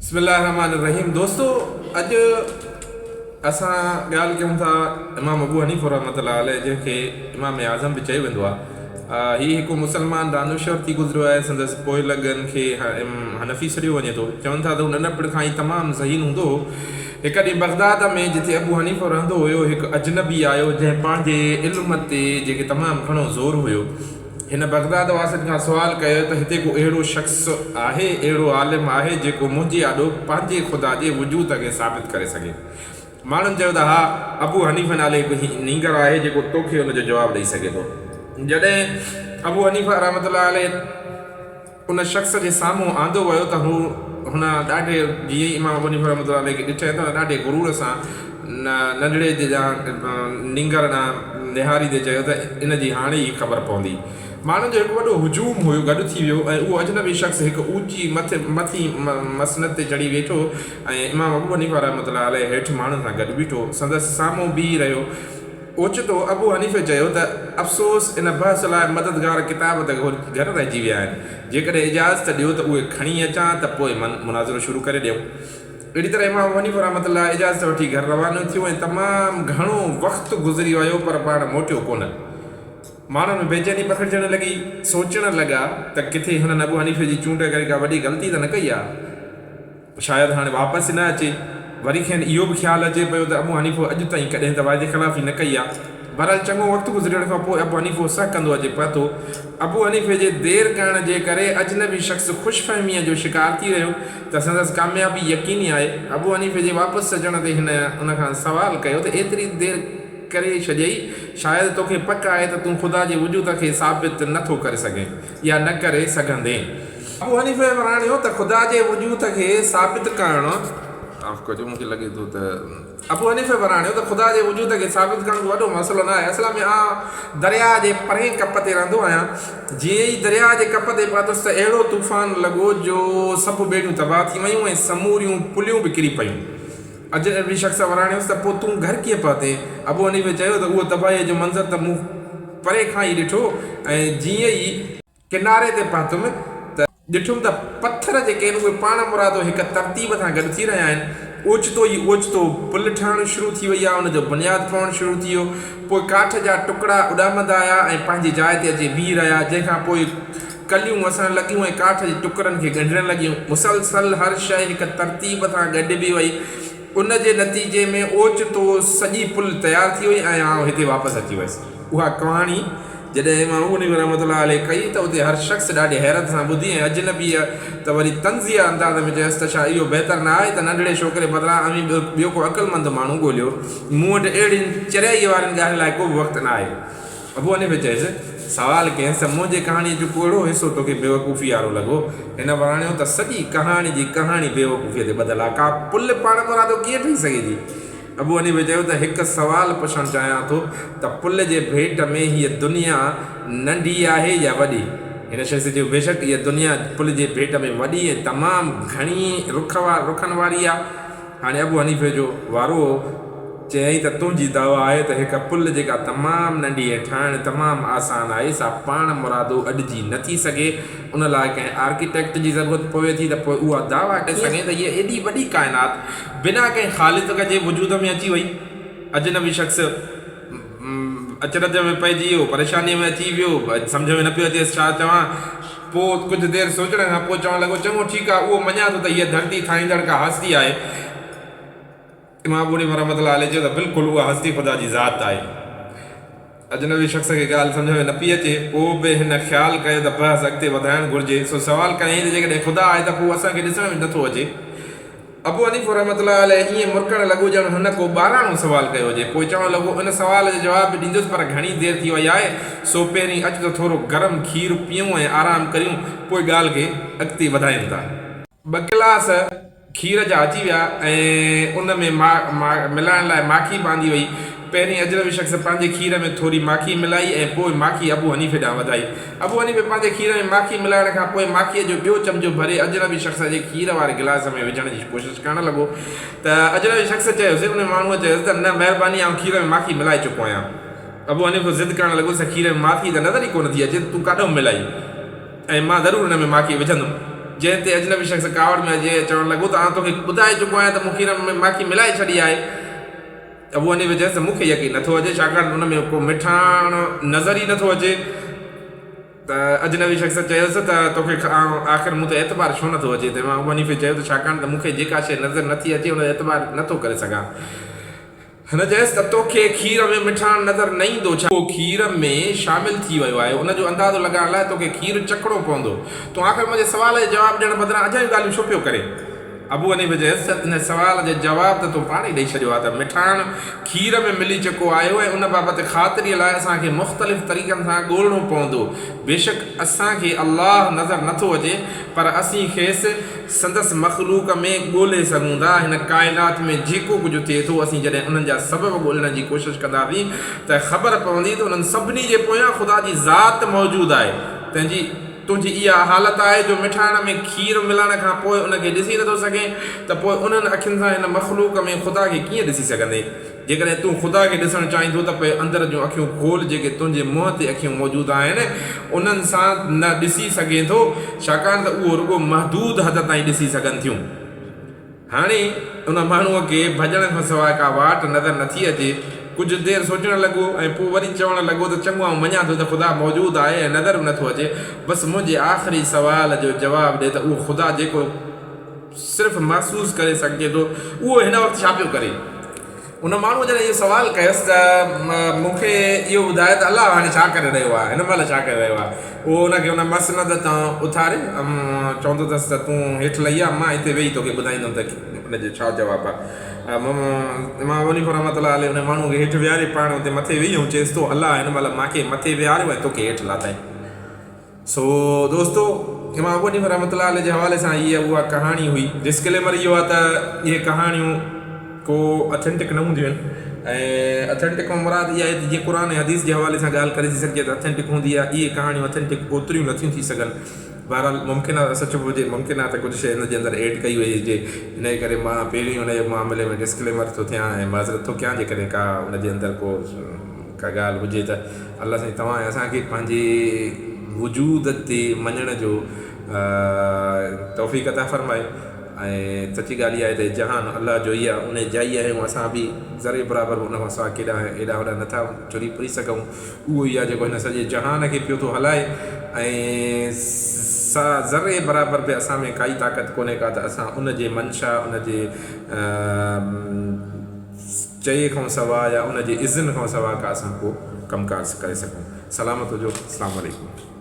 बिस्मिल्लाहिर्रहमानिर्रहीम। दोस्तों, अॼु असां ॻाल्हि कयूं था इमाम अबू हनीफ़ रहमतुल्लाह अलैह, जंहिंखे इमाम आज़म बि चयो वेंदो आहे। हीउ हिकु मुस्लमान दानिश्वर थी गुज़रियो आहे। संदसि पोइ लॻनि खे हनफ़ी सॾियो वञे थो। चवनि था त हू नंढपण खां ई तमामु ज़हीन हूंदो हो। हिकु ॾींहुं बगदाद में जिते अबू हनीफ़ रहंदो हुयो, हिकु अजनबी आयो जंहिं पंहिंजे इल्म ते जेके तमामु घणो ज़ोर हुयो। हिन बगदाद वासियुनि खां सुवाल कयो त हिते को अहिड़ो शख़्स आहे, अहिड़ो आलिम आहे जेको मुंहिंजे आॾो पंहिंजे ख़ुदा जे वजूद खे साबित करे सघे। माण्हुनि चयो त हा, अबू हनीफ़ नाले हिकु नींगर आहे जेको तोखे हुनजो जवाबु ॾेई सघे थो। जॾहिं अबू हनीफ़ रहमतुल्लाह अलैह उन शख़्स जे साम्हूं आंदो वियो त हुन ॾाढे, जीअं ई इमाम अबू हनीफ़ रहमतुल्लाह अलैह खे ॾिठे त ॾाढे गुरूर सां नंढड़े जे नींगर निहारी ते चयो त इन जी हाणे ई ख़बर पवंदी। माण्हुनि जो हिकु वॾो हुजूम हुयो, गॾु थी वियो ऐं उहो अजनबी शख़्स हिकु ऊची मथी मसनद ते चढ़ी वेठो ऐं इमाम अबू हनीफ़ रहमतुल्लाह अलैह हेठि माण्हुनि सां गॾु बीठो। संदसि साम्हूं बीही रहियो। ओचितो अबू हनीफ़ चयो त अफ़सोस, इन बहस लाइ मददगार किताब त घर रहिजी विया आहिनि। जेकॾहिं इजाज़त ॾियो त उहे खणी अचां त पोइ मुनाज़िरो शुरू करे ॾियूं। अहिड़ी तरह इमाम हनीफ़ रहमतुल्लाह इजाज़त वठी घर रवानो थियो ऐं तमामु घणो वक़्तु गुज़री वियो पर पाण मोटियो कोन। माण्हुनि में बेचैनी पखिड़जण लॻी। सोचण लॻा त किथे हिननि अबू हनीफ़ जी चूंड करे का वॾी ग़लती त न कई आहे, शायदि हाणे वापसि न अचे। वरी खेनि इहो बि ख़्यालु अचे पियो त अबू हनीफ़ अॼु ताईं कॾहिं त वाइदे ख़िलाफ़ी न कई आहे। बहरहाल चङो वक़्तु गुज़रण खां पोइ अबू हनीफ़ सह कंदो अचे पतो। अबू हनीफ़ जे देरि करण जे करे अजनबी शख़्स ख़ुशफ़हमीअ जो शिकार थी रहियो त संदसि कामयाबी यकीनी आहे। अबू हनीफ़ जे वापसि अचण ते हिन उन खां सवालु कयो त एतिरी देरि करे छॾियई, शायदि तोखे पक आहे त तूं ख़ुदा जे वजूद खे साबित नथो करे सघे या न करे सघंदे। अबू हनीफ़ वराणियो त ख़ुदा जे वजूद खे साबित करणु, मूंखे लॻे थो त अबू हनीफ़ वराणियो त ख़ुदा जे वजूद खे साबित करणु वॾो मसइलो न आहे। असल में दरिया जे परे कप ते रहंदो आहियां। जीअं ई दरिया जे कप ते पहुतुसि त अहिड़ो तूफ़ान लॻो जो सभु ॿेड़ियूं तबाह थी वियूं ऐं समूरियूं पुलियूं बि किरी पियूं। अजनबी शख़्स वराणियोसि त पोइ तूं घर कीअं पहुते? अबू हनीफ़ चयो त उहो तबाहीअ जो मंज़र त मूं परे खां ई ॾिठो ऐं जीअं ई किनारे ते पहुतुमि त ॾिठुमि त पथर जेके आहिनि उहे पाण मुरादो हिकु तरतीब सां गॾु थी रहिया आहिनि। ओचितो पुल ठहणु शुरू थी वई आहे, उनजो बुनियादु पवणु शुरू थी वियो। पोइ काठ जा टुकड़ा उॾामंदा आया ऐं पंहिंजी जाइ ते अची बीह रहिया, जंहिंखां पोइ कलियूं वसणु लॻियूं ऐं काठ जे टुकड़नि खे ॻंढणु लॻियूं। मुसलसल हर शइ हिकु तरतीब सां गॾिबी वई। उन जे नतीजे में ओचितो सॼी पुल तयारु थी वई ऐं आउं हिते वापसि अची वियुसि। उहा कहाणी जॾहिं इमाम अबू हनीफ़ रहमतुल्लाह अलैह कई त उते हर शख़्स ॾाढी हैरत सां ॿुधी ऐं अजनबीअ त वरी तंज़िया अंदाज़ में चयसि त छा इहो बहितर न आहे त नंढड़े छोकिरे बदिरां अमी ॿियो को अक़ुलमंद माण्हू ॻोल्हियो। मूं वटि अहिड़ियुनि चरियाई वारनि ॻाल्हि लाइ को बि वक़्तु न आहे। अबू हनीफ़ चयसि, सवालु कयसि त मुंहिंजे कहाणीअ जो कहिड़ो हिसो तोखे बेवकूफ़ी वारो लॻो? हिन वराणियो त सॼी कहाणी जी कहाणी बेवकूफ़ीअ ते ॿधल आहे। का पुल पाण मुरादो कीअं ठही सघे थी? अबू हनीफ़ चयो त हिकु सवालु पुछणु चाहियां थो त पुल जे भेट में हीअ दुनिया नंढी आहे या वॾी? हिन शख़्स चयो, बेशक हीअ दुनिया पुल जे भेट में वॾी ऐं तमामु घणी रुखनि वारी आहे। हाणे अबू हनीफ़ जो वारो चयईं त तुंहिंजी दावा आहे त हिकु पुल जेका तमामु नंढी ऐं ठाहिणु तमामु आसानु आहे, सा पाण मुरादो अॾिजी नथी सघे। उन लाइ कंहिं आर्किटेक्ट जी ज़रूरत पवे थी त पोइ उहा दावा करे सघे त हीअ एॾी वॾी काइनात बिना कंहिं ख़ालिक़ जे वजूद में अची वई। अजनबी शख़्स अचरज में पइजी वियो, परेशानीअ में अची वियो, सम्झ में न पियो अचेसि छा चवां। पोइ कुझु देरि सोचण खां पोइ चवणु लॻो, चङो ठीकु आहे, उहो मञा थो त हीअ धरती ठाहींदड़ का हस्ती आहे। इमाम अबू हनीफ़ रहमतुल्लाह अलैह चयो त बिल्कुलु उहा हस्ती ख़ुदा जी ज़ात आहे। अजनबी शख़्स खे ॻाल्हि सम्झ में न पई अचे। पोइ बि हिन ख़्यालु कयो त बहस अॻिते वधाइणु घुरिजे। सो सवालु कयईं त जेकॾहिं ख़ुदा आहे त पोइ असांखे ॾिसण में नथो अचे। अबू हनीफ़ रहमतुल्लाह अलैह ईअं मुरकणु लॻो ॼणु हुन को ॿाराणो सुवालु कयो हुजे। पोइ चवणु लॻो, इन सुवाल जो जवाबु बि ॾींदुसि पर घणी देरि थी वई आहे। सो पहिरीं अचु त थोरो गरम खीरु पीऊं ऐं आरामु करियूं, पोइ ॻाल्हि खे अॻिते वधायूं था। 2 गिलास खीर जा अची विया ऐं उन में मिलाइण लाइ माखी बांधी वई। पहिरीं अजनबी शख़्स पंहिंजे खीर में थोरी माखी मिलाई ऐं पोइ माखी अबू हनीफ़ ॾांहुं वधाई। अबू हनीफ़ पंहिंजे खीर में माखी मिलाइण खां पोइ माखीअ जो ॿियो चमिचो भरे अजनबी शख़्स जे खीर वारे गिलास में विझण जी कोशिशि करणु लॻो त अजनबी शख़्स चयोसि, उन माण्हूअ चयोसि त न महिरबानी, आउं खीर में माखी मिलाए चुको आहियां। अबू हनीफ़ ज़िद करणु लॻो, खीर में माखी त नज़र ई कोन थी अचे, तूं काॾों मिलाई? ऐं मां ज़रूरु हुन में माखी विझंदुमि। जंहिं ते अजनबी शख़्स कावड़ में अचे चवणु लॻो त तोखे ॿुधाए चुको आहियां त मूं खीर में माखी मिलाए छॾी आहे। अबू हनीफ़ा चयसि त मूंखे यकीन नथो अचे, छाकाणि हुन में को मिठाण नज़र ई नथो अचे। त अजनबी शख़्स चयोसि त तोखे आख़िर मूं ते एतबार छो नथो अचे? त इमाम अबू हनीफ़े चयो त छाकाणि त मूंखे जेका शइ नज़र नथी अचे उन एतबार नथो करे सघां। हिन चयसि त तोखे खीर में मिठाण नज़र न ईंदो, छा उहो खीर में शामिल थी वियो आहे? उनजो अंदाज़ो लॻाइण लाइ तोखे खीर चखणो पवंदो। तूं आख़िर मुंहिंजे सुवाल जो जवाबु ॾियण बदिरां अजायूं ॻाल्हियूं छो पियो करे? अबू हनीफ़ा चयसि त हिन सुवाल जो जवाबु त तूं पाण ई ॾेई छॾियो आहे त मिठाण खीर में मिली चुको आयो ऐं उन बाबति ख़ातिरीअ लाइ असांखे मुख़्तलिफ़ तरीक़नि सां ॻोल्हणो पवंदो। बेशक असांखे अल्लाह नज़र नथो अचे, पर असीं खेसि संदसि मख़लूक में ॻोल्हे सघूं था। हिन काइनात में जेको कुझु थिए थो, असीं जॾहिं उन्हनि जा सबब ॻोल्हण जी कोशिशि कंदासीं त ख़बर पवंदी त उन्हनि सभिनी जे पोयां ख़ुदा जी ज़ात मौजूदु आहे। तंहिंजी तुंहिंजी इहा हालत आहे जो मिठाण में खीर मिलण खां पोइ उनखे ॾिसी नथो सघे, त पोइ उन्हनि अखियुनि सां हिन मख़लूक में ख़ुदा खे कीअं ॾिसी सघंदे? जेकॾहिं तूं ख़ुदा खे ॾिसणु चाहींदो त पोइ अंदरि जूं अखियूं खोल, जेके तुंहिंजे मुंहं ते अखियूं मौजूदु आहिनि उन्हनि सां न ॾिसी सघे थो, छाकाणि त उहो रुॻो महदूद हद ताईं ॾिसी सघनि थियूं। हाणे उन माण्हूअ खे भॼण खां सवाइ का वाट नज़र नथी अचे। कुझु देरि सोचणु लॻो ऐं पोइ वरी चवणु लॻो त चङो आउं मञा थो त ख़ुदा मौजूदु आहे ऐं नज़र बि नथो अचे। बसि मुंहिंजे आख़िरी सुवाल जो जवाबु ॾिए त उहो ख़ुदा जेको सिर्फ़ु महसूसु करे सघिजे थो, उहो हिन वक़्तु छा पियो करे? उन माण्हूअ जॾहिं इहो सुवालु कयसि त मूंखे इहो ॿुधाए त अलाह हाणे छा करे रहियो आहे, हिन महिल छा करे रहियो आहे? उहो हुनखे हुन मसनद तां उथारे चवंदो अथसि त तूं हेठि लही आ, मां हिते वेही तोखे ॿुधाईंदुमि त हुनजो छा जवाबु आहे। इमाम हनीफ़ा रहमतुल्लाह अलैह हुन माण्हू खे हेठि विहारे पाण हुते मथे वेही ऐं चएसि थो अलाह हिन महिल मूंखे मथे विहारियो ऐं तोखे हेठि लाथई। सो दोस्तो, इमाम अबू हनीफ़ा रहमतुल्लाह अलैह जे हवाले सां इहा उहा कहाणी हुई। डिस्क्लेमर इहो आहे त इहे कहाणियूं को ऑथेंटिक न हूंदियूं आहिनि ऐं ऑथेंटिक में मुराद इहा आहे त जीअं क़ुर ऐं हदीस जे हवाले सां ॻाल्हि करे थी सघिजे त ऑथेंटिक हूंदी आहे। इहे कहाणियूं ऑथेंटिक ओतिरियूं नथियूं थी सघनि। बहरहाल मुमकिन आहे सच हुजे, मुमकिन आहे त कुझु शइ हिन जे अंदरि एड कई वई हुजे। इन जे करे मां पहिरीं हुन जे मामले में डिस्क्लेमर थो थियां ऐं माज़रत थो कयां जेकॾहिं का हुन जे अंदरि का ॻाल्हि हुजे त अलाह साईं तव्हां असांखे पंहिंजे वजूद ते मञण जो तौफ़ीक़ अता फ़रमाए। ऐं सची ॻाल्हि इहा आहे त जहान अलाह जो ई आहे, उन जाइ आहियूं असां बि ज़रे बराबरि उन खां सवाइ केॾा एॾा वॾा नथा चुरी पुरी सघूं। उहो ई आहे जेको हिन सॼे जहान खे पियो थो हलाए ऐं ज़रे बराबरि बि असां में काई ताक़त कोन्हे का त असां उन जे मंशा, उन जे चए खां सवाइ या उन जे इज़न खां सवाइ का असां को कमकार करे सघूं। सलामत हुजो। अस्सलामु अलैकुम।